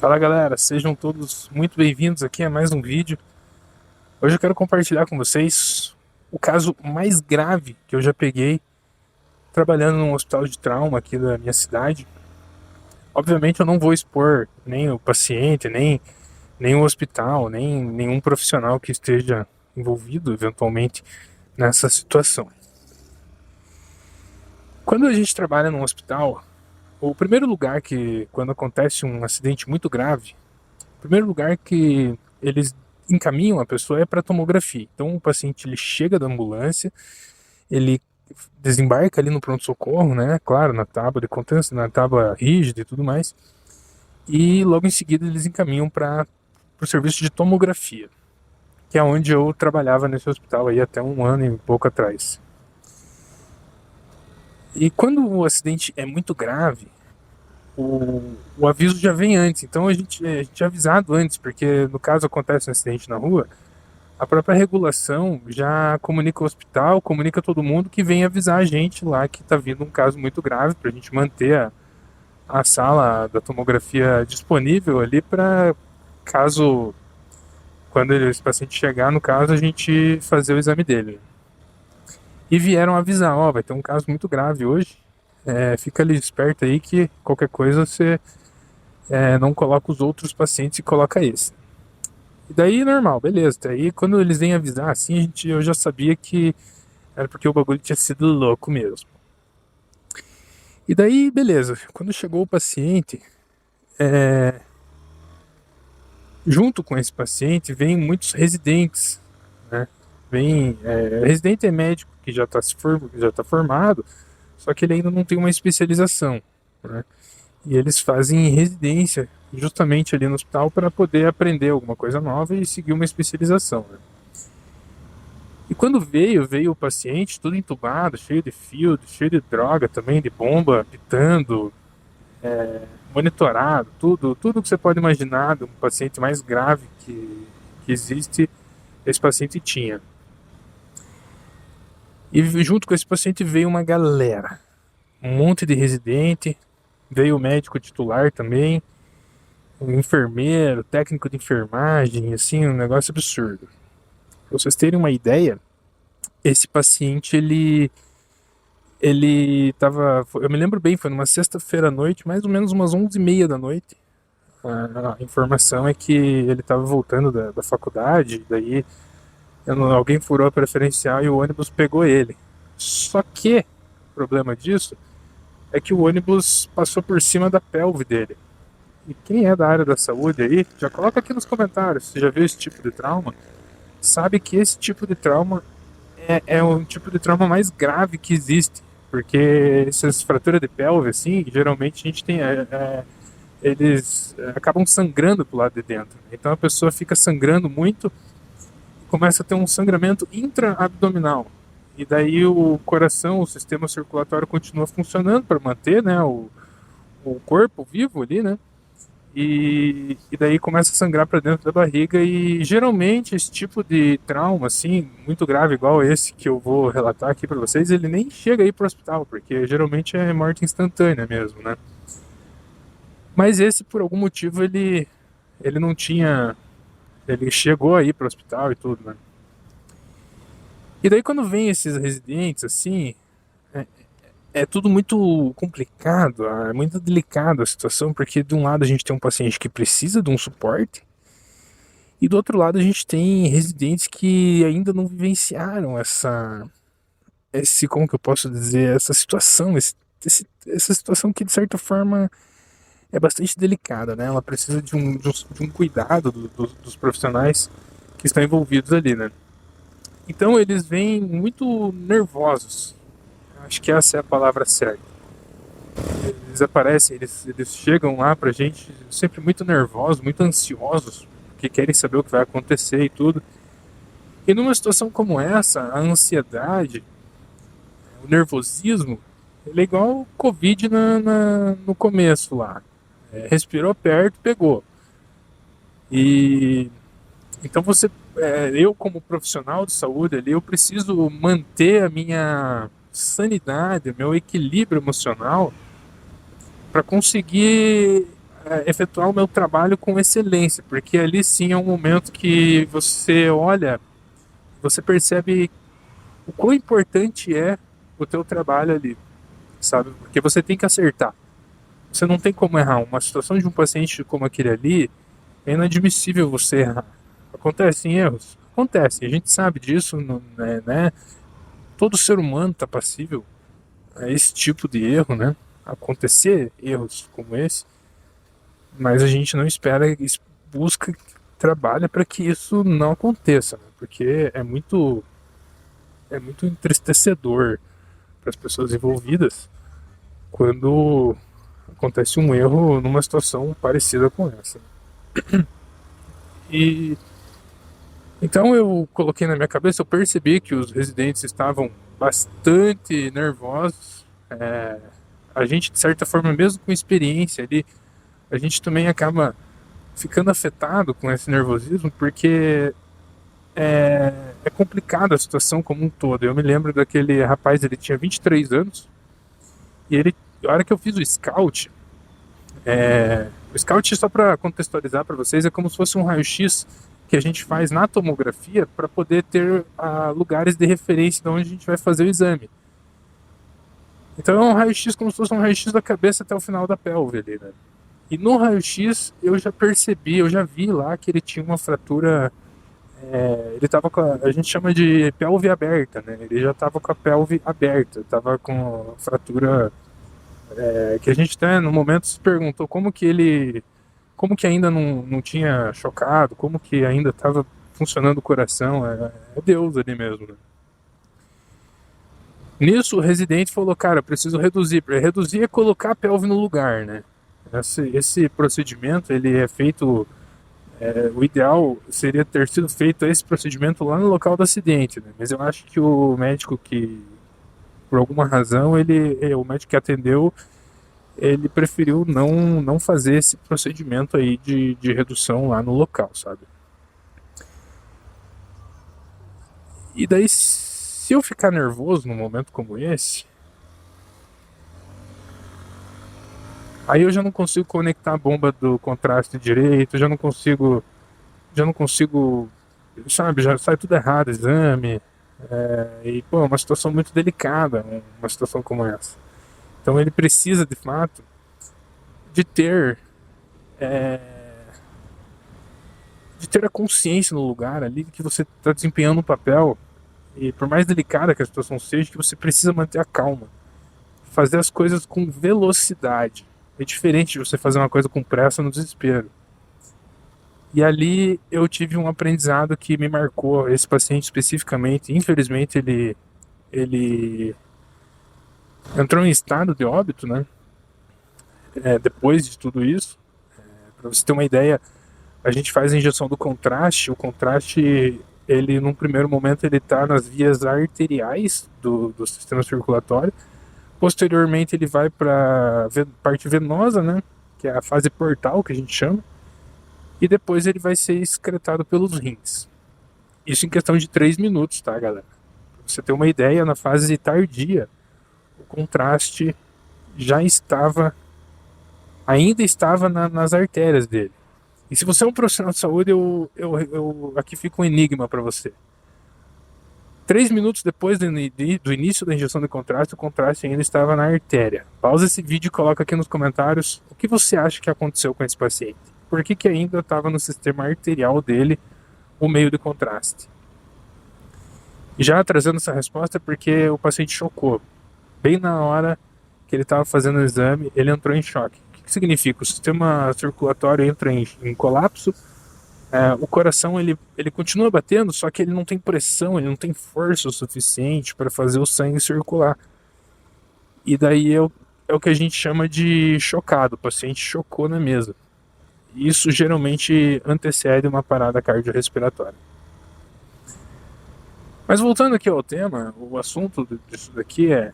Fala galera, sejam todos muito bem-vindos aqui a mais um vídeo. Hoje eu quero compartilhar com vocês o caso mais grave que eu já peguei trabalhando num hospital de trauma aqui da minha cidade. Obviamente eu não vou expor nem o paciente, nem o hospital, nem nenhum profissional que esteja envolvido eventualmente nessa situação. Quando a gente trabalha num hospital, o primeiro lugar que, quando acontece um acidente muito grave, o primeiro lugar que eles encaminham a pessoa é para tomografia. Então o paciente ele chega da ambulância, ele desembarca ali no pronto-socorro, né? Claro, na tábua de contência, na tábua rígida e tudo mais. E logo em seguida eles encaminham para o serviço de tomografia, que é onde eu trabalhava nesse hospital aí até um ano e pouco atrás. E quando o acidente é muito grave, o aviso já vem antes. Então a gente é avisado antes, porque no caso acontece um acidente na rua, a própria regulação já comunica o hospital, comunica todo mundo que vem avisar a gente lá que está vindo um caso muito grave para a gente manter a sala da tomografia disponível ali para caso, quando esse paciente chegar, no caso, a gente fazer o exame dele. E vieram avisar, ó, vai ter um caso muito grave hoje, fica ali esperto aí que qualquer coisa você não coloca os outros pacientes e coloca esse. E daí, normal, beleza. Daí, quando eles vêm avisar assim, eu já sabia que era porque o bagulho tinha sido louco mesmo. E daí, beleza. Quando chegou o paciente, junto com esse paciente, vem muitos residentes, né? Residente é médico que já tá formado, só que ele ainda não tem uma especialização, né? E eles fazem residência justamente ali no hospital para poder aprender alguma coisa nova e seguir uma especialização, né? E quando veio o paciente todo entubado, cheio de fio, cheio de droga também, de bomba, pitando, monitorado, tudo que você pode imaginar de um paciente mais grave que existe, esse paciente tinha. E junto com esse paciente veio uma galera, um monte de residente, veio o médico titular também, um enfermeiro, técnico de enfermagem, assim, um negócio absurdo. Pra vocês terem uma ideia, esse paciente, ele tava, eu me lembro bem, foi numa sexta-feira à noite, mais ou menos umas 11h30 da noite. A informação é que ele estava voltando da faculdade, daí alguém furou a preferencial e o ônibus pegou ele. Só que o problema disso é que o ônibus passou por cima da pelve dele. E quem é da área da saúde aí, já coloca aqui nos comentários, se já viu esse tipo de trauma, sabe que esse tipo de trauma é um tipo de trauma mais grave que existe. Porque essas fraturas de pelve, assim, geralmente a gente tem. Eles acabam sangrando pro lado de dentro. Então a pessoa fica sangrando muito, começa a ter um sangramento intra-abdominal. E daí o coração, o sistema circulatório continua funcionando para manter, né, o corpo vivo ali, né? E daí começa a sangrar para dentro da barriga e geralmente esse tipo de trauma assim, muito grave igual esse que eu vou relatar aqui para vocês, ele nem chega aí pro hospital, porque geralmente é morte instantânea mesmo, né? Mas esse por algum motivo ele não tinha, ele chegou aí pro hospital e tudo, né? E daí quando vem esses residentes assim, é tudo muito complicado, é muito delicado a situação, porque de um lado a gente tem um paciente que precisa de um suporte, e do outro lado a gente tem residentes que ainda não vivenciaram como que eu posso dizer, essa situação, essa situação que de certa forma é bastante delicada, né? Ela precisa de um cuidado dos profissionais que estão envolvidos ali, né? Então eles vêm muito nervosos, acho que essa é a palavra certa. Eles aparecem, eles chegam lá pra gente sempre muito nervosos, muito ansiosos, porque querem saber o que vai acontecer e tudo. E numa situação como essa, a ansiedade, o nervosismo, ele é igual o Covid no começo lá. Respirou perto, pegou. E então eu como profissional de saúde ali, eu preciso manter a minha sanidade, o meu equilíbrio emocional para conseguir efetuar o meu trabalho com excelência, porque ali sim é um momento que você olha, você percebe o quão importante é o teu trabalho ali, sabe? Porque você tem que acertar. Você não tem como errar. Uma situação de um paciente como aquele ali, é inadmissível você errar. Acontecem erros? Acontece, a gente sabe disso, né? Todo ser humano está passível a esse tipo de erro, né? Acontecer erros como esse, mas a gente não espera, busca, trabalha para que isso não aconteça, né? Porque é muito entristecedor para as pessoas envolvidas quando acontece um erro numa situação parecida com essa. E então eu coloquei na minha cabeça, eu percebi que os residentes estavam bastante nervosos. A gente, de certa forma, mesmo com experiência ali, a gente também acaba ficando afetado com esse nervosismo, porque é complicada a situação como um todo. Eu me lembro daquele rapaz, ele tinha 23 anos, e ele, a hora que eu fiz o scout, o scout, só para contextualizar para vocês, é como se fosse um raio-x que a gente faz na tomografia para poder ter lugares de referência de onde a gente vai fazer o exame. Então é um raio-x como se fosse um raio-x da cabeça até o final da pelve ali, né? E no raio-x eu já percebi, eu já vi lá que ele tinha uma fratura. Ele tava com a gente chama de pelve aberta, né? Ele já tava com a pelve aberta, tava com a fratura que a gente até no momento se perguntou como que ainda não tinha chocado, como que ainda estava funcionando o coração, é Deus ali mesmo, né? Nisso o residente falou, cara, preciso reduzir. Para reduzir é colocar a pelve no lugar, né? Esse procedimento ele é feito. O ideal seria ter sido feito esse procedimento lá no local do acidente, né? Mas eu acho que o médico que, por alguma razão, o médico que atendeu, ele preferiu não fazer esse procedimento aí de redução lá no local, sabe? E daí, se eu ficar nervoso num momento como esse, aí eu já não consigo conectar a bomba do contraste direito, já não consigo, sabe, já sai tudo errado, exame, e pô, é uma situação muito delicada, uma situação como essa. Então ele precisa, de fato, de ter, de ter a consciência no lugar ali que você está desempenhando um papel, e por mais delicada que a situação seja, que você precisa manter a calma, fazer as coisas com velocidade. É diferente de você fazer uma coisa com pressa no desespero. E ali eu tive um aprendizado que me marcou. Esse paciente especificamente, infelizmente, ele entrou em estado de óbito, né? Depois de tudo isso, para você ter uma ideia, a gente faz a injeção do contraste. O contraste, ele num primeiro momento, ele está nas vias arteriais do sistema circulatório. Posteriormente, ele vai para a parte venosa, né? Que é a fase portal que a gente chama. E depois ele vai ser excretado pelos rins. Isso em questão de 3 minutos, tá, galera? Pra você ter uma ideia, na fase tardia, o contraste já estava, ainda estava nas artérias dele. E se você é um profissional de saúde, aqui fica um enigma para você. 3 minutos depois do início da injeção de contraste, o contraste ainda estava na artéria. Pausa esse vídeo e coloca aqui nos comentários o que você acha que aconteceu com esse paciente. Por que ainda estava no sistema arterial dele o meio de contraste? E já trazendo essa resposta é porque o paciente chocou. Bem na hora que ele estava fazendo o exame, ele entrou em choque. O que significa? O sistema circulatório entra em colapso, o coração ele continua batendo, só que ele não tem pressão, ele não tem força o suficiente para fazer o sangue circular. E daí é o que a gente chama de chocado, o paciente chocou na mesa. Isso geralmente antecede uma parada cardiorrespiratória. Mas voltando aqui ao tema, o assunto disso daqui é: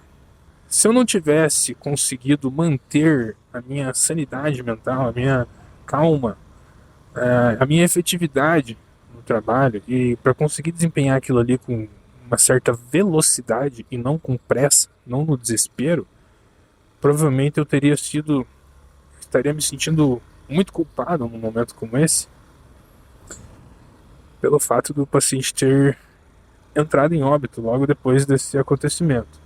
se eu não tivesse conseguido manter a minha sanidade mental, a minha calma, a minha efetividade no trabalho, e para conseguir desempenhar aquilo ali com uma certa velocidade e não com pressa, não no desespero, provavelmente eu estaria me sentindo muito culpado num momento como esse pelo fato do paciente ter entrado em óbito logo depois desse acontecimento.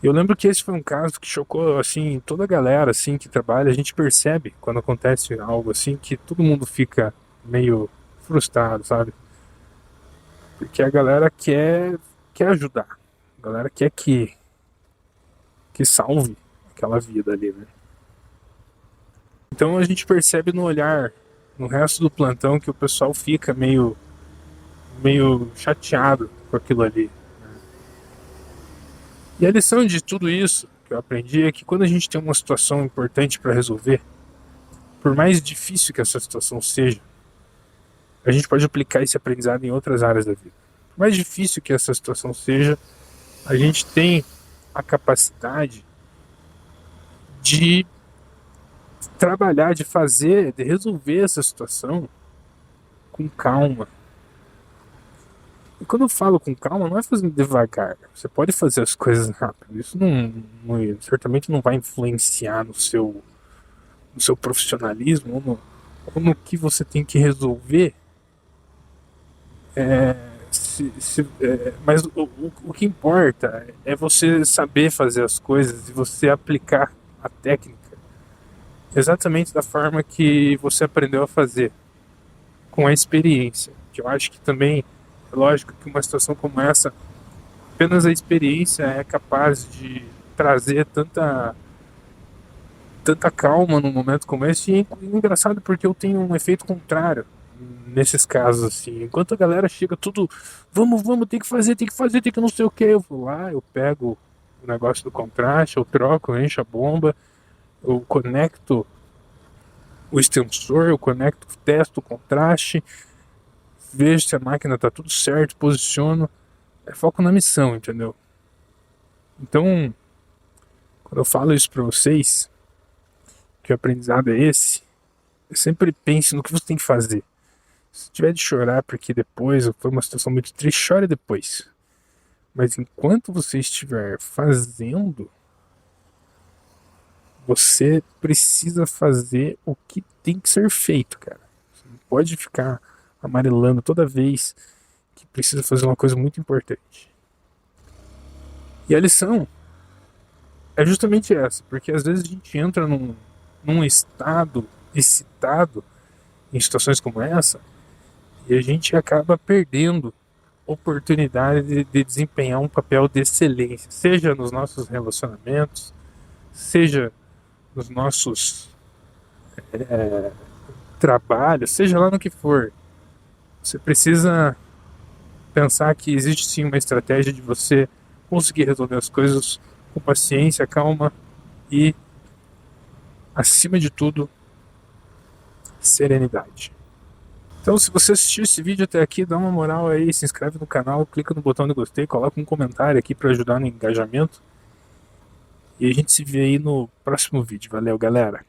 Eu lembro que esse foi um caso que chocou assim toda a galera assim que trabalha. A gente percebe quando acontece algo assim que todo mundo fica meio frustrado, sabe? Porque a galera quer ajudar. A galera quer que salve aquela vida ali, né? Então a gente percebe no olhar, no resto do plantão, que o pessoal fica meio chateado com aquilo ali. E a lição de tudo isso que eu aprendi é que quando a gente tem uma situação importante para resolver, por mais difícil que essa situação seja, a gente pode aplicar esse aprendizado em outras áreas da vida. Por mais difícil que essa situação seja, a gente tem a capacidade de trabalhar, de fazer, de resolver essa situação com calma. E quando eu falo com calma, não é fazendo devagar. Você pode fazer as coisas rápido. Isso certamente não vai influenciar no seu profissionalismo ou no que você tem que resolver. Mas o que importa é você saber fazer as coisas e você aplicar a técnica exatamente da forma que você aprendeu a fazer, com a experiência. Que eu acho que também é lógico que uma situação como essa, apenas a experiência é capaz de trazer tanta calma num momento como esse. E é engraçado porque eu tenho um efeito contrário nesses casos, assim. Enquanto a galera chega tudo, vamos, tem que não sei o que. Eu vou lá, eu pego o negócio do contraste, eu troco, eu encho a bomba, eu conecto o extensor, eu conecto, testo o contraste, vejo se a máquina tá tudo certo, posiciono. É foco na missão, entendeu? Então, quando eu falo isso pra vocês, que o aprendizado é esse, sempre pense no que você tem que fazer. Se tiver de chorar porque depois foi uma situação muito triste, chore depois. Mas enquanto você estiver fazendo, você precisa fazer o que tem que ser feito, cara. Você não pode ficar amarelando toda vez que precisa fazer uma coisa muito importante. E a lição é justamente essa, porque às vezes a gente entra num estado excitado em situações como essa e a gente acaba perdendo oportunidade de desempenhar um papel de excelência, seja nos nossos relacionamentos, seja nos nossos trabalhos, seja lá no que for. Você precisa pensar que existe sim uma estratégia de você conseguir resolver as coisas com paciência, calma e, acima de tudo, serenidade. Então, se você assistiu esse vídeo até aqui, dá uma moral aí, se inscreve no canal, clica no botão de gostei, coloca um comentário aqui para ajudar no engajamento. E a gente se vê aí no próximo vídeo. Valeu, galera!